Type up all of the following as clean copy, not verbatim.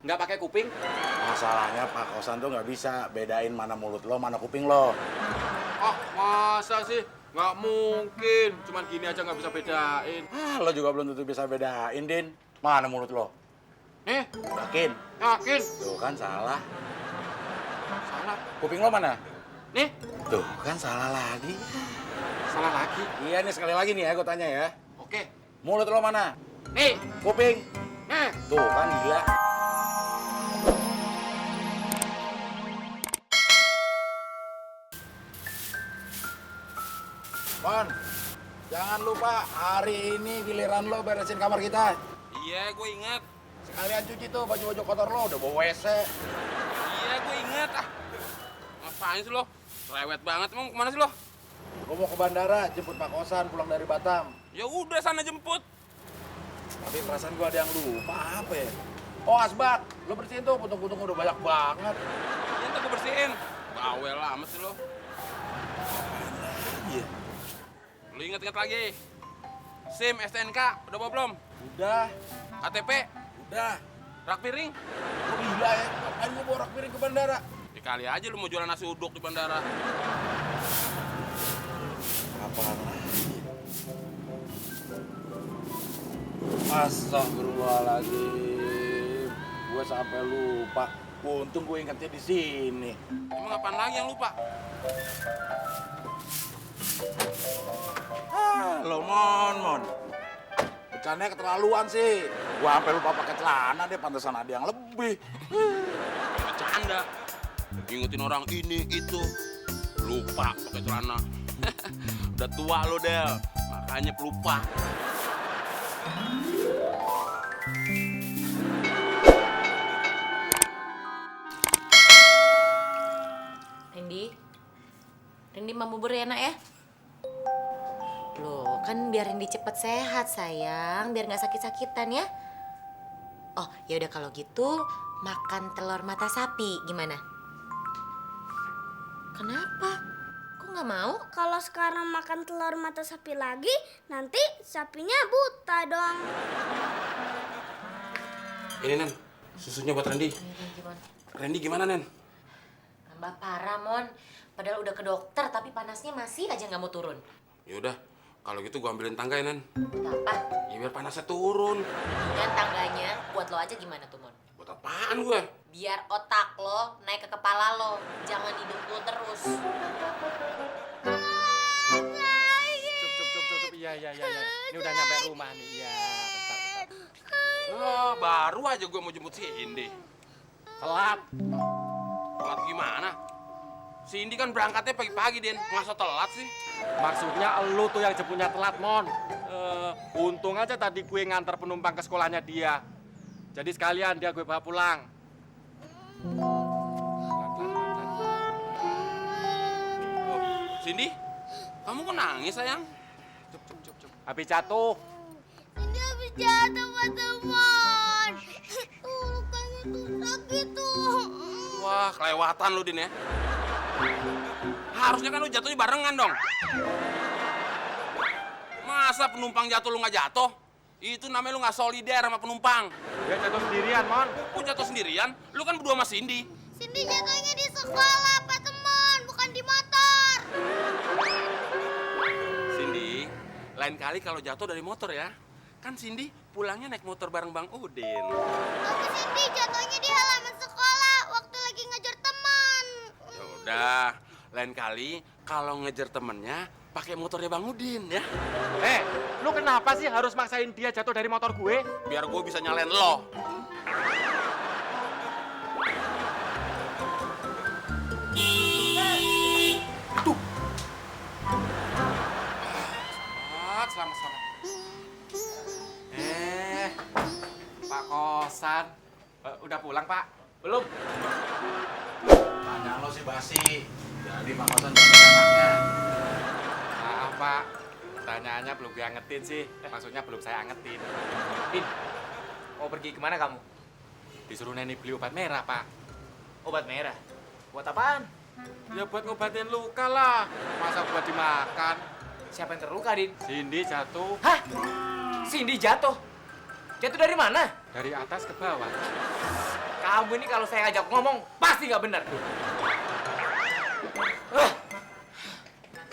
nggak pakai kuping? Masalahnya Pak Kosan tuh nggak bisa bedain mana mulut lo, mana kuping lo. Ah, masa sih? Nggak mungkin. Cuman gini aja nggak bisa bedain. Lo juga belum tentu bisa bedain, Din. Mana mulut lo? Yakin? Yakin? Tuh kan salah. Salah. Kuping lo mana? Nih, Tuh kan salah lagi. salah lagi. Iya nih sekali lagi nih ya, gue tanya ya. Oke. Mulut lo mana? Nih, Kuping? nih. Tuh kan gila. Mon, jangan lupa hari ini giliran lo beresin kamar kita. Iya, gue ingat. Sekalian cuci tuh baju-baju kotor lo, udah bawa WC. Iya, gue ingat. Ah, ngapain sih lo? Rewet banget. Emang kemana sih lo? Gue mau ke bandara, jemput Pak Kosan pulang dari Batam. Ya udah sana jemput. Tapi perasaan gue ada yang lupa apa ya? Oh asbak, lo bersihin tuh, putung-putung udah banyak banget. Ya ntar gue bersihin. Bawel amat sih lo. Iya. Lo inget-inget lagi. SIM, STNK, udah bawa belum? Udah, KTP, udah. rak piring. Lo gila ya, ngapain gue bawa rak piring ke bandara? Ya kali aja lu mau jualan nasi uduk di bandara. Apaan lagi? Astagfirullahaladzim. Gue sampai lupa. Untung gue ingetnya di sini. Emang apaan lagi yang lupa? Lo Mon. Bercandanya keterlaluan sih. Gue sampai lupa pakai celana deh, pantesan ada yang lebih. Bercanda. Ingetin orang ini, itu. Lupa pakai celana. Udah tua lo, Del. Makanya pelupa. Rendi mau bubur ya nak ya? Loh kan biar Rendi cepet sehat sayang, biar nggak sakit-sakitan ya. Oh ya udah kalau gitu makan telur mata sapi gimana? Kenapa? Kok nggak mau? Kalau sekarang makan telur mata sapi lagi, nanti sapinya buta dong. Ini, Nen. Susunya buat Rendi. Rendi gimana, Nen? Tambah parah, Mon. Padahal udah ke dokter, tapi panasnya masih aja nggak mau turun. Yaudah, kalau gitu gua ambilin tangga ya, Nen. Buat apa? Ya biar panasnya turun. Dengan tangganya, buat lo aja gimana tuh, Mon? Buat apaan gue? Biar otak lo naik ke kepala lo, jangan didengkul terus. Cup. Iya. Ini udah nyampe rumah nih. Iya, bentar. Oh, baru aja gue mau jemput si Indi. Telat. Telat gimana? Si Indi kan berangkatnya pagi-pagi, Den. Masa telat sih? Maksudnya elu tuh yang jemputnya telat, Mon. Untung aja tadi gue ngantar penumpang ke sekolahnya dia. Jadi sekalian dia gue bawa pulang. Oh, Cindy, kamu kok nangis, sayang? Cup. Habis jatuh. Ini habis jatuh teman. Lukanya tuh sakit tuh. Wah, kelewatan lu, Din ya. Harusnya kan lu jatuhnya barengan dong. Masa penumpang jatuh lu nggak jatuh? Itu namanya lu nggak solider sama penumpang. Dia jatuh sendirian, Mon. Kok jatuh sendirian? Lu kan berdua sama Cindy. Cindy jatuhnya di sekolah, Pak Teman, bukan di motor. Cindy, lain kali kalau jatuh dari motor ya. Kan Cindy pulangnya naik motor bareng Bang Udin. Tapi Cindy jatuhnya di halaman sekolah waktu lagi ngejar teman. Ya udah, lain kali kalau ngejar temennya pakai motornya Bang Udin ya. Lu kenapa sih harus maksain dia jatuh dari motor gue? Biar gue bisa nyalain lo. Aduh. Selamat. Pak Kosan. Udah pulang, Pak? Belum? Tanya lo sih basi. Jadi Pak Kosan sama anaknya. Maaf, Pak. Pertanyaannya belum gue angetin sih. Maksudnya belum saya angetin. Din, mau pergi kemana kamu? Disuruh Neni beli obat merah, Pak. Obat merah? Buat apaan? Ya buat ngobatin luka lah. Masa buat dimakan? Siapa yang terluka, Din? Cindy jatuh Hah? Cindy jatuh? Jatuh dari mana? dari atas ke bawah. Kamu ini kalau saya ngajak ngomong pasti nggak benar.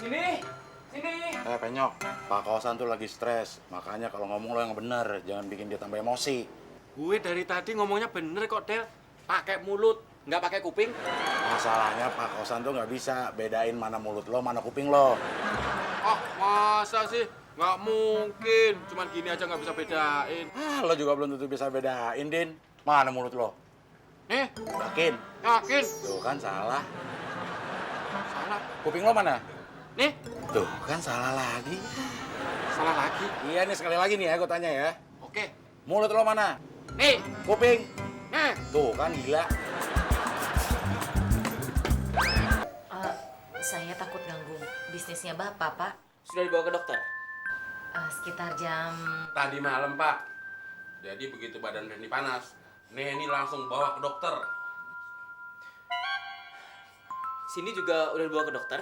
Sini, sini. Penyok, Pak Kosan tuh lagi stres. Makanya kalau ngomong lo yang bener, jangan bikin dia tambah emosi. Gue dari tadi ngomongnya bener kok, Del. Pakai mulut, nggak pakai kuping. Masalahnya Pak Kosan tuh nggak bisa bedain mana mulut lo, mana kuping lo. Ah, masa sih? Nggak mungkin. Cuman gini aja nggak bisa bedain. Lo juga belum tentu bisa bedain, Din. Mana mulut lo? Nih, Yakin? yakin. Tuh kan salah. Salah. Kuping lo mana? Nih, Tuh kan salah lagi. salah lagi. Iya nih sekali lagi nih ya, gue tanya ya. Oke. Mulut lo mana? Nih, Kuping? nih. Tuh kan gila. Saya takut ganggu bisnisnya Bapak, Pak. Sudah dibawa ke dokter? Sekitar jam... Tadi malam, Pak. Jadi begitu badan Neni panas, Neni langsung bawa ke dokter. Sini juga udah dibawa ke dokter?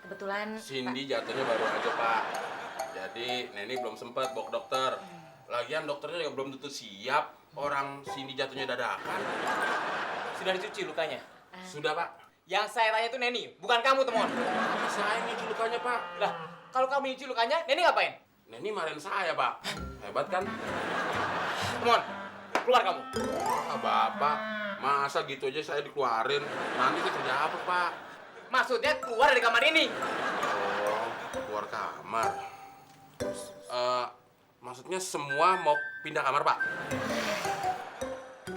Kebetulan... Cindy jatuhnya baru aja, Pak. Jadi Neni belum sempat bawa ke dokter. Lagian dokternya juga belum tentu siap. Orang Cindy jatuhnya dadakan. Sudah dicuci lukanya? Sudah, Pak. Yang saya tanya itu Neni, bukan kamu, Temon. Saya nyuci lukanya, Pak. Lah, kalau kamu nyuci lukanya, Neni ngapain? Neni marahin saya, Pak. Hebat kan? Temon, keluar kamu. Ah, Bapak, masa gitu aja saya dikeluarin? Nanti saya kerja apa, Pak? Maksudnya keluar dari kamar ini. Oh, keluar kamar. Maksudnya semua mau pindah kamar, Pak?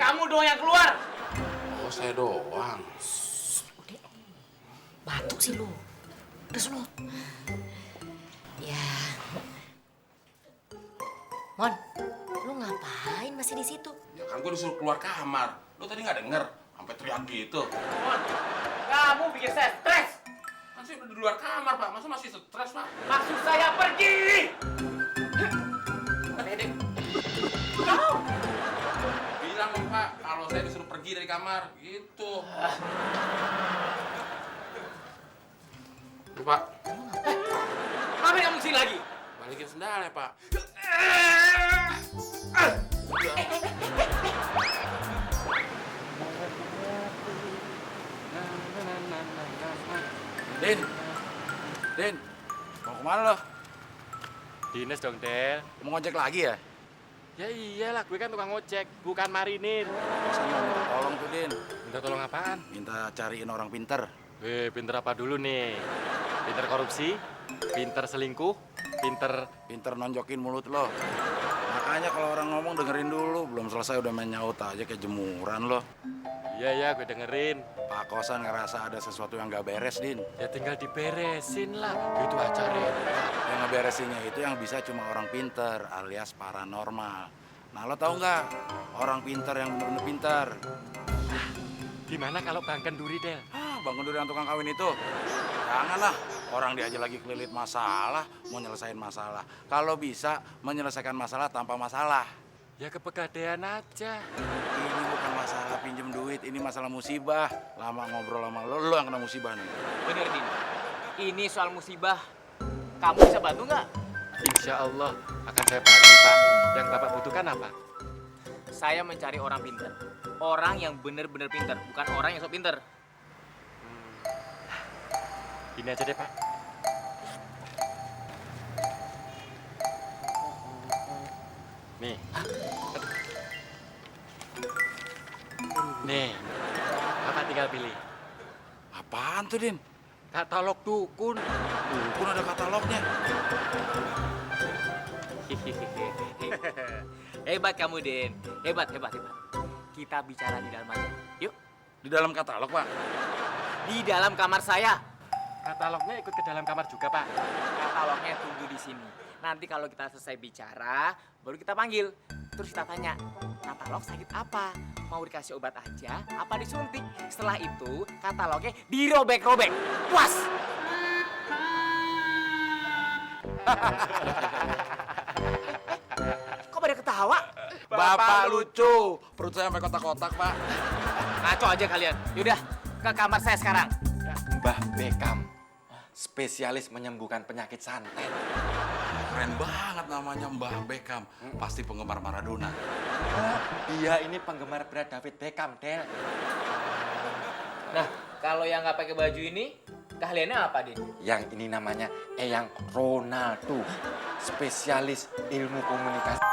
Kamu doang yang keluar. Oh, saya doang. Batuk sih lu. Udah sono. Ya. Mon, lu ngapain masih di situ? Ya kan gue disuruh keluar kamar. Lu tadi nggak denger? Sampai teriak gitu. Temon, kamu bikin saya stres. Kan saya udah di luar kamar, Pak. Masa masih stres, Pak? Maksud saya pergi. Bilang dong, Pak, kalau saya disuruh pergi dari kamar. Gitu. Tuh, Pak. Ngapain kamu sini lagi? Balikin sendalnya, Pak. Din, Din, mau kemana lo? Dinas dong, Del. Mau ngojek lagi ya? Ya iyalah, gue kan tukang ojek, bukan marinir. Kosan mau minta tolong tuh, Din. Minta tolong apaan? Minta cariin orang pinter. Pinter apa dulu nih? Pinter korupsi? Pinter selingkuh? Pinter... Pinter nonjokin mulut lo. Makanya kalau orang ngomong dengerin dulu. Belum selesai udah main nyaut aja kayak jemuran lo. Iya, gue dengerin. Pak Kosan ngerasa ada sesuatu yang gak beres, Din. Ya tinggal diberesin lah. Itu acara. Yang ngeberesinnya itu yang bisa cuma orang pinter alias paranormal. Nah lo tau nggak orang pinter yang bener-bener pinter? Gimana kalau Bang Kenduri, Del? Bang Kenduri yang tukang kawin itu. Janganlah, orang dia aja lagi kelilit masalah, mau nyelesain masalah. Kalau bisa menyelesaikan masalah tanpa masalah. Ya kepegadean aja. Ini bukan masalah pinjem duit, ini masalah musibah. Lama ngobrol sama lo yang kena musibah nih. Bener, Din. Ini soal musibah. Kamu bisa bantu nggak? Insya Allah akan saya bantu, Pak. Yang Bapak butuhkan apa? Saya mencari orang pinter. Orang yang bener-bener pinter, bukan orang yang sok pinter. Ini aja deh, Pak. Nih. Nih. Bapak tinggal pilih. Apaan tuh, Din? Katalog dukun. Dukun ada katalognya. Hebat kamu, Din. Hebat. Kita bicara di dalam aja. Yuk. Di dalam katalog, Pak. Di dalam kamar saya. Katalognya ikut ke dalam kamar juga, Pak. Katalognya tunggu di sini. Nanti kalau kita selesai bicara, baru kita panggil. Terus kita tanya, katalog sakit apa? Mau dikasih obat aja, apa disuntik? Setelah itu, katalognya dirobek-robek. Puas! Kok pada ketawa? Bapak lucu. Perut saya sampai kotak-kotak, Pak. Ngaco aja kalian. Yaudah, ke kamar saya sekarang. Mbah Bekam, spesialis menyembuhkan penyakit santet. keren banget namanya Mbah Beckham. Pasti penggemar Maradona. Oh, dia ini penggemar berat David Beckham, Del. Nah, kalau yang nggak pakai baju ini, keahliannya apa, Din? Yang ini namanya Eyang Ronaldo, spesialis ilmu komunikasi.